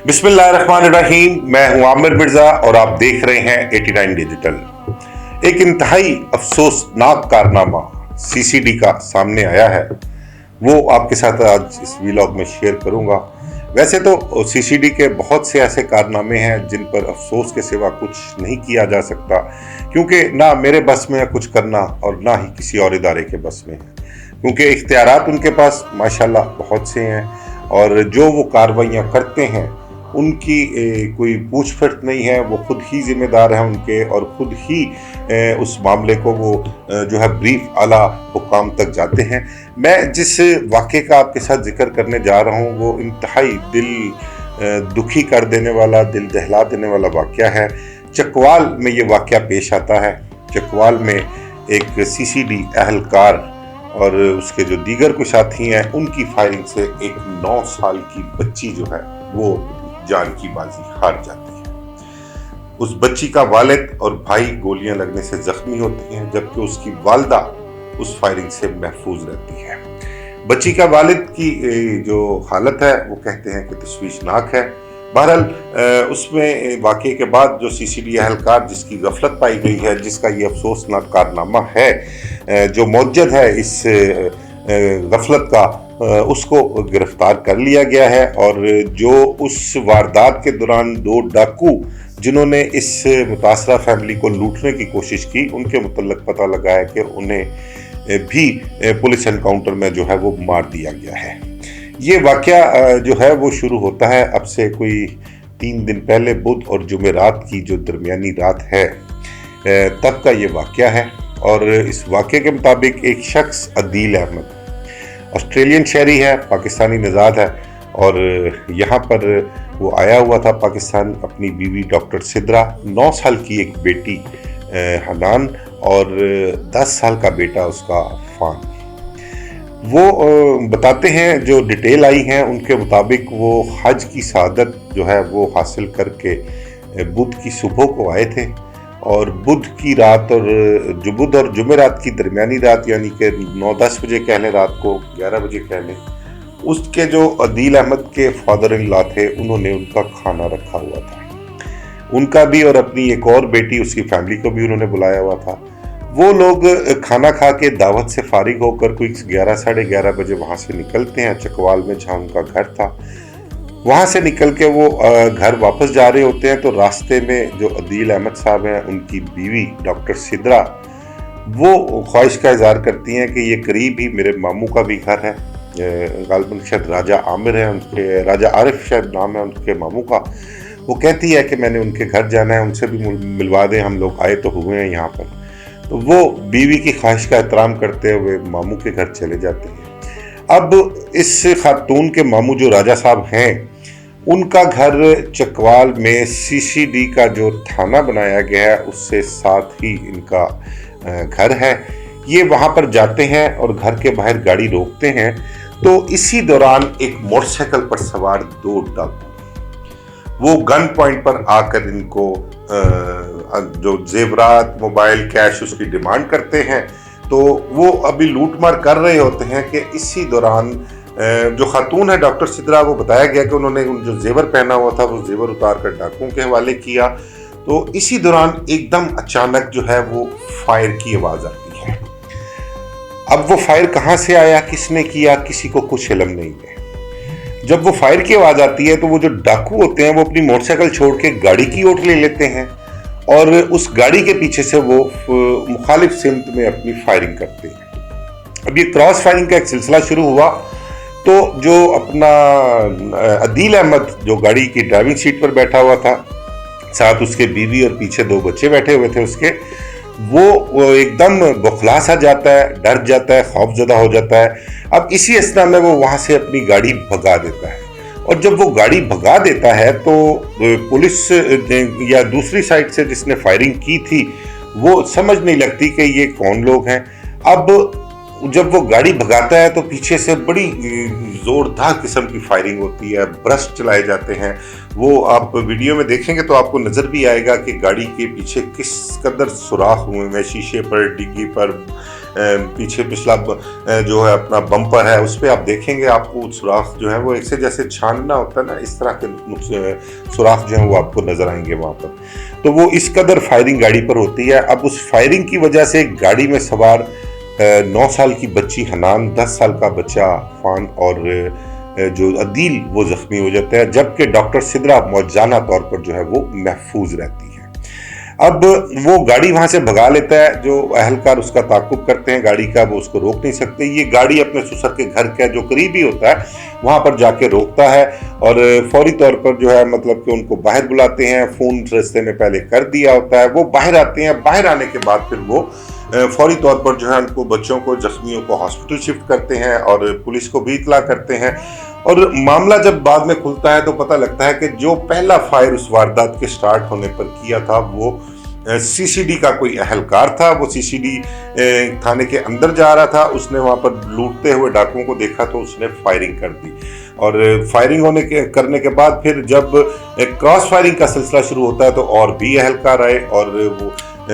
बिस्मिल्लाहिर्रहमानिर्रहीम। मैं हूं आमिर मिर्जा और आप देख रहे हैं 89 डिजिटल। एक इंतहाई अफसोसनाक कारनामा सीसीडी का सामने आया है, वो आपके साथ आज इस व्लॉग में शेयर करूंगा। वैसे तो सीसीडी के बहुत से ऐसे कारनामे हैं जिन पर अफसोस के सिवा कुछ नहीं किया जा सकता, क्योंकि ना मेरे बस में है कुछ करना और ना ही किसी और इदारे के बस में है, क्योंकि इख्तियारात उनके पास माशाल्लाह बहुत से हैं और जो वो कार्रवाइयाँ करते हैं उनकी कोई पूछ फट नहीं है। वो खुद ही जिम्मेदार हैं उनके, और खुद ही उस मामले को वो जो है ब्रीफ आला हुकाम तक जाते हैं। मैं जिस वाक़े का आपके साथ जिक्र करने जा रहा हूँ वो इंतहाई दिल दुखी कर देने वाला, दिल दहला देने वाला वाक़या है। चकवाल में ये वाक़या पेश आता है। चकवाल में एक सीसीडी अहलकार और उसके जो दीगर कुछ साथी हैं उनकी फायरिंग से एक 9 साल की बच्ची जो है वो जान की बाजी हार जाती है। उस बच्ची का वालिद और भाई गोलियां लगने से जख्मी होते हैं, जबकि उसकी वालदा उस फायरिंग से महफूज रहती है। बच्ची का वालिद की जो हालत है वो कहते हैं कि तशवीशनाक है। बहरहाल उसमें वाक़े के बाद जो सीसीडी अहलकार जिसकी गफलत पाई गई है, जिसका ये अफसोसनाक कारनामा है जो मौजूद है इस गफलत का, उसको गिरफ्तार कर लिया गया है। और जो उस वारदात के दौरान 2 डाकू जिन्होंने इस मुतासरा फैमिली को लूटने की कोशिश की, उनके मुतल्लिक पता लगा है कि उन्हें भी पुलिस एनकाउंटर में जो है वो मार दिया गया है। ये वाक़या जो है वो शुरू होता है अब से कोई 3 दिन पहले, बुध और जुमेरात की जो दरमियानी रात है तब का ये वाक़या है। और इस वाक़े के मुताबिक एक शख्स अदील अहमद ऑस्ट्रेलियन शहरी है, पाकिस्तानी नज़ाद है, और यहाँ पर वो आया हुआ था पाकिस्तान अपनी बीवी डॉक्टर सिद्रा, 9 साल की एक बेटी हनान और 10 साल का बेटा उसका फान। वो बताते हैं, जो डिटेल आई हैं उनके मुताबिक वो हज की सआदत जो है वो हासिल करके बुध की सुबह को आए थे, और बुध की रात और जो बुध और जुमेरात की दरमियानी रात, यानी कि 9-10 बजे कह लें, रात को 11 बजे कह लें, उसके जो अदील अहमद के फादर इन लॉ थे उन्होंने उनका खाना रखा हुआ था। उनका भी और अपनी एक और बेटी उसकी फैमिली को भी उन्होंने बुलाया हुआ था। वो लोग खाना खा के दावत से फारिग होकर कोई 11 साढ़े 11 बजे वहाँ से निकलते हैं चकवाल में जहाँ उनका घर था। वहाँ से निकल के वो घर वापस जा रहे होते हैं तो रास्ते में जो अदील अहमद साहब हैं उनकी बीवी डॉक्टर सिद्रा वो ख्वाहिश का इज़हार करती हैं कि ये करीब ही मेरे मामू का भी घर है, गालिबन शायद राजा आमिर है उनके, राजा आरिफ शायद नाम है उनके मामू का। वो कहती है कि मैंने उनके घर जाना है, उनसे भी मिलवा दें, हम लोग आए तो हुए हैं यहाँ पर। तो वो बीवी की ख्वाहिश का एहतराम करते हुए मामू के घर चले जाते हैं। अब इस खातून के मामू जो राजा साहब हैं उनका घर चकवाल में सीसीडी का जो थाना बनाया गया है उससे साथ ही इनका घर है। ये वहाँ पर जाते हैं और घर के बाहर गाड़ी रोकते हैं, तो इसी दौरान एक मोटरसाइकिल पर सवार 2 डाकू वो गन पॉइंट पर आकर इनको जो जेवरात, मोबाइल, कैश उसकी डिमांड करते हैं। तो वो अभी लूटमार कर रहे होते हैं कि इसी दौरान जो खातून है डॉक्टर सिद्रा, वो बताया गया कि उन्होंने जो जेवर पहना हुआ था वो जेवर उतार कर डाकुओं के हवाले किया। तो इसी दौरान एकदम अचानक जो है वो फायर की आवाज़ आती है। अब वो फायर कहाँ से आया, किसने किया, किसी को कुछ इल्म नहीं है। जब वो फायर की आवाज़ आती है तो वो जो डाकू होते हैं वो अपनी मोटरसाइकिल छोड़ के गाड़ी की ओर ले लेते हैं और उस गाड़ी के पीछे से वो मुखालिफ सिमत में अपनी फायरिंग करते हैं। अब ये क्रॉस फायरिंग का एक सिलसिला शुरू हुआ तो जो अपना अदील अहमद जो गाड़ी की ड्राइविंग सीट पर बैठा हुआ था, साथ उसके बीवी और पीछे 2 बच्चे बैठे हुए थे उसके, वो एकदम बौखला सा जाता है, डर जाता है, खौफजदा हो जाता है। अब इसी असना में वो वहाँ से अपनी गाड़ी भगा देता है, और जब वो गाड़ी भगा देता है तो पुलिस या दूसरी साइड से जिसने फायरिंग की थी वो समझ नहीं लगती कि ये कौन लोग हैं। अब जब वो गाड़ी भगाता है तो पीछे से बड़ी ज़ोरदार किस्म की फायरिंग होती है, ब्रश चलाए जाते हैं। वो आप वीडियो में देखेंगे तो आपको नज़र भी आएगा कि गाड़ी के पीछे किस कदर सुराख हुए हैं, शीशे पर, डिग्गी पर, पीछे पिछला जो है अपना बम्पर है उस पर आप देखेंगे, आपको सुराख जो है वो एक से जैसे छानना होता है ना, इस तरह के सुराख जो है वो आपको नज़र आएंगे वहाँ पर। तो वो इस कदर फायरिंग गाड़ी पर होती है। अब उस फायरिंग की वजह से गाड़ी में सवार 9 साल की बच्ची हनान, 10 साल का बच्चा फान और जो अदील वो जख्मी हो जाते हैं, जबकि डॉक्टर सिद्रा मौजाना तौर पर जो है वो महफूज रहती है। अब वो गाड़ी वहां से भगा लेता है, जो अहलकार उसका ताकुब करते हैं गाड़ी का, वो उसको रोक नहीं सकते। ये गाड़ी अपने ससुर के घर का जो करीबी होता है वहां पर जाके रोकता है और फौरी तौर पर जो है मतलब कि उनको बाहर बुलाते हैं। फोन रास्ते में पहले कर दिया होता है, वो बाहर आते हैं। बाहर आने के बाद फिर वो फौरी तौर पर जो है उनको बच्चों को, जख्मियों को हॉस्पिटल शिफ्ट करते हैं और पुलिस को भी इतला करते हैं। और मामला जब बाद में खुलता है तो पता लगता है कि जो पहला फायर उस वारदात के स्टार्ट होने पर किया था वो सीसीडी का कोई अहलकार था। वो सीसीडी थाने के अंदर जा रहा था, उसने वहां पर लूटते हुए डाकुओं को देखा तो उसने फायरिंग कर दी। और फायरिंग करने के बाद फिर जब क्रॉस फायरिंग का सिलसिला शुरू होता है तो और भी अहलकार आए और वो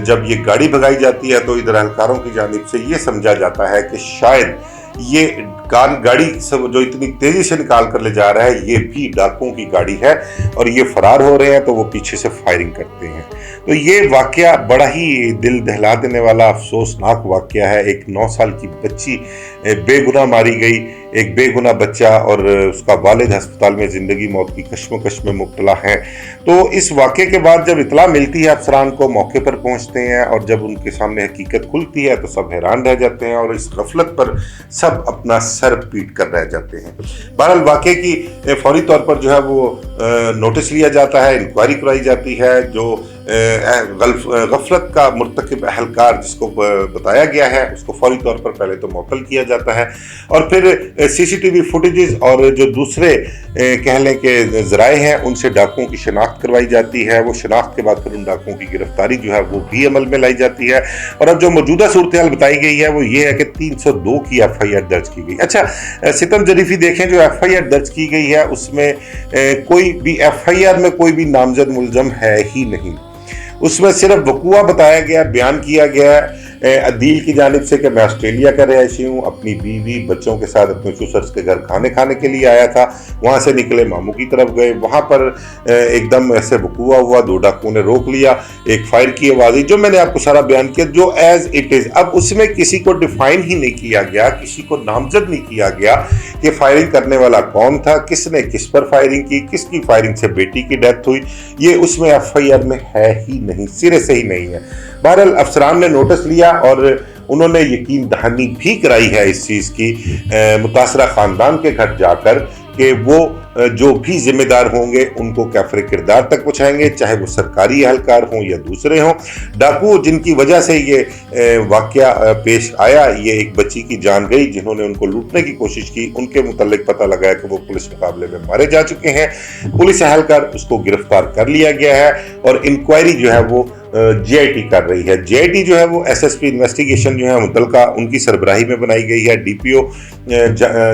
जब ये गाड़ी भगाई जाती है तो इधर अहलकारों की जानिब से ये समझा जाता है कि शायद ये गाड़ी जो इतनी तेजी से निकाल कर ले जा रहा है ये भी डाकुओं की गाड़ी है और ये फरार हो रहे हैं, तो वो पीछे से फायरिंग करते हैं। तो ये वाकया बड़ा ही दिल दहला देने वाला अफसोसनाक वाकया है। एक 9 साल की बच्ची बेगुनाह मारी गई, एक बेगुनाह बच्चा और उसका वालिद अस्पताल में जिंदगी मौत की कश्मकश में मुब्तला है। तो इस वाकये के बाद जब इतला मिलती है अफसरान को, मौके पर पहुंचते हैं और जब उनके सामने हकीकत खुलती है तो सब हैरान रह जाते हैं और इस गफलत पर सब अपना सर पीट कर रह जाते हैं। बहरहाल वाकये की फौरी तौर पर जो है वो नोटिस लिया जाता है, इंक्वायरी कराई जाती है। जो गफलत का मुर्तकिब अहलकार जिसको बताया गया है उसको फौरी तौर पर पहले तो मुअत्तल किया जाता है और फिर सीसीटीवी फुटेजेस और जो दूसरे कह लें कि ज़राए हैं उनसे डाकुओं की शनाख्त करवाई जाती है। वो शनाख्त के बाद फिर उन डाकुओं की गिरफ्तारी जो है वो भी अमल में लाई जाती है। और अब जो मौजूदा सूरत हाल बताई गई है वो ये है कि 302 की FIR दर्ज की गई। अच्छा, सितम जरीफी देखें, जो FIR दर्ज की गई है उसमें कोई भी FIR में कोई भी नामजद मुलजम है ही नहीं। उसमें सिर्फ वकूआ बताया गया, बयान किया गया अदील की जानिब से कि मैं ऑस्ट्रेलिया का रहायशी हूँ, अपनी बीवी बच्चों के साथ अपने ससुर के घर खाने के लिए आया था, वहाँ से निकले मामू की तरफ गए, वहाँ पर एकदम ऐसे वकूआ हुआ, 2 डाकुओं ने रोक लिया, एक फायर की आवाज़ आई, जो मैंने आपको सारा बयान किया जो एज इट इज़। अब उसमें किसी को डिफाइन ही नहीं किया गया, किसी को नामजद नहीं किया गया कि फायरिंग करने वाला कौन था, किसने किस पर फायरिंग की, किसकी फायरिंग से बेटी की डेथ हुई, ये उसमें FIR में है ही नहीं, सिरे से ही नहीं है। बहरहाल अफसरान ने नोटिस लिया और उन्होंने यकीन दहानी भी कराई है इस चीज़ की मुतासरा ख़ानदान के घर जाकर कि वो जो भी जिम्मेदार होंगे उनको कैफरे किरदार तक पहुँचाएंगे, चाहे वो सरकारी अहलकार हों या दूसरे हों। डाकू जिनकी वजह से ये वाकया पेश आया, ये एक बच्ची की जान गई जिन्होंने उनको लूटने की कोशिश की, उनके मुतल्लिक पता लगाया कि वो पुलिस मुकाबले में मारे जा चुके हैं। पुलिस अहलकार उसको गिरफ्तार कर लिया गया है और इंक्वायरी जो है वो GIT कर रही है। GIT जो है वो SSP इन्वेस्टिगेशन जो है मुतलका उनकी सरबराही में बनाई गई है। DPO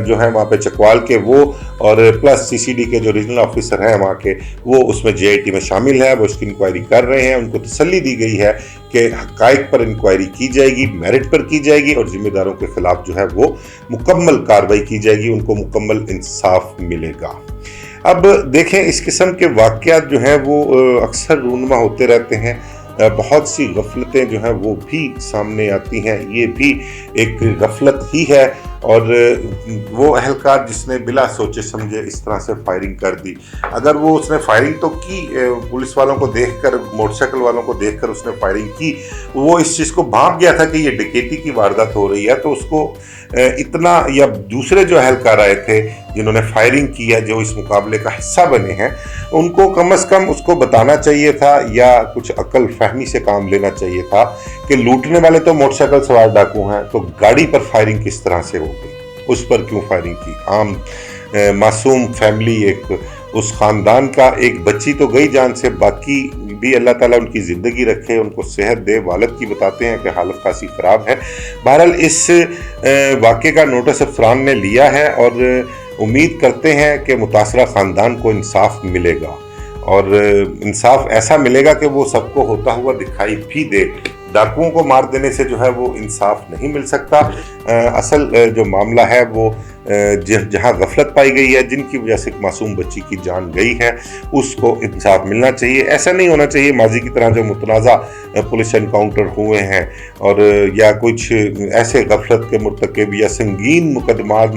जो है वहाँ पे चकवाल के वो और प्लस CCD के जो रीजनल ऑफिसर हैं वहाँ के वो उसमें GIT में शामिल है, वो उसकी इंक्वायरी कर रहे हैं। उनको तसल्ली दी गई है कि हक़ाइक़ पर इंक्वायरी की जाएगी, मेरिट पर की जाएगी और जिम्मेदारों के खिलाफ जो है वो मुकम्मल कार्रवाई की जाएगी, उनको मुकम्मल इंसाफ मिलेगा। अब देखें, इस किस्म के वाक़यात जो हैं वो अक्सर रूनुमा होते रहते हैं, बहुत सी गफलतें जो हैं वो भी सामने आती हैं, ये भी एक गफलत ही है। और वो अहलकार जिसने बिला सोचे समझे इस तरह से फायरिंग कर दी, अगर वो उसने फायरिंग तो की, पुलिस वालों को देखकर, मोटरसाइकिल वालों को देखकर उसने फायरिंग की, वो इस चीज़ को भांप गया था कि ये डकैती की वारदात हो रही है, तो उसको इतना, या दूसरे जो अहलकार आए थे जिन्होंने फायरिंग की है, जो इस मुकाबले का हिस्सा बने हैं, उनको कम से कम उसको बताना चाहिए था या कुछ अक्ल फहमी से काम लेना चाहिए था कि लूटने वाले तो मोटरसाइकिल सवार डाकू हैं, तो गाड़ी पर फायरिंग किस तरह से हो गई, उस पर क्यों फायरिंग की। आम मासूम फैमिली, एक उस ख़ानदान का एक बच्ची तो गई जान से, बाकी भी अल्लाह ताला उनकी ज़िंदगी रखे, उनको सेहत दे। वालिद की बताते हैं कि हालत खासी ख़राब है। बहरहाल इस वाक़े का नोटिस अफसरान ने लिया है और उम्मीद करते हैं कि मुतासरा ख़ानदान को इंसाफ मिलेगा और इंसाफ ऐसा मिलेगा कि वो सबको होता हुआ दिखाई भी दे। डाकुओं को मार देने से जो है वो इंसाफ नहीं मिल सकता। असल जो मामला है वो जहाँ गफलत पाई गई है, जिनकी वजह से एक मासूम बच्ची की जान गई है, उसको इंसाफ मिलना चाहिए। ऐसा नहीं होना चाहिए माजी की तरह जो मुतनाज़ा पुलिस एनकाउंटर हुए हैं और या कुछ ऐसे गफलत के मुर्तकब या संगीन मुकदमात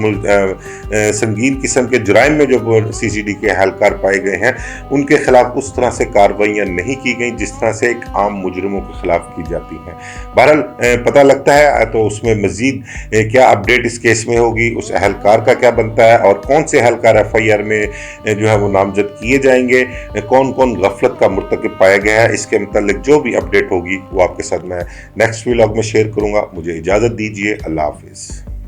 संगीन किस्म के जुराइम में जो CCD के एहलकार पाए गए हैं उनके खिलाफ उस तरह से कार्रवाइयाँ नहीं की गई जिस तरह से एक आम मुजरिमों के खिलाफ की जाती हैं। बहरहाल पता लगता है तो उसमें मज़ीद क्या अपडेट इस केस में होगी, उस एहलकार का क्या बनता है और कौन से एहलकार FIR में जो है वो नामजद किए जाएंगे, कौन कौन गफलत का मुर्तकब पाया गया है, इसके मुतालिक जो भी अपडेट होगी वो आपके साथ मैं नेक्स्ट व्लॉग में शेयर करूँगा। मुझे इजाज़त दीजिए। अल्लाह हाफिज़।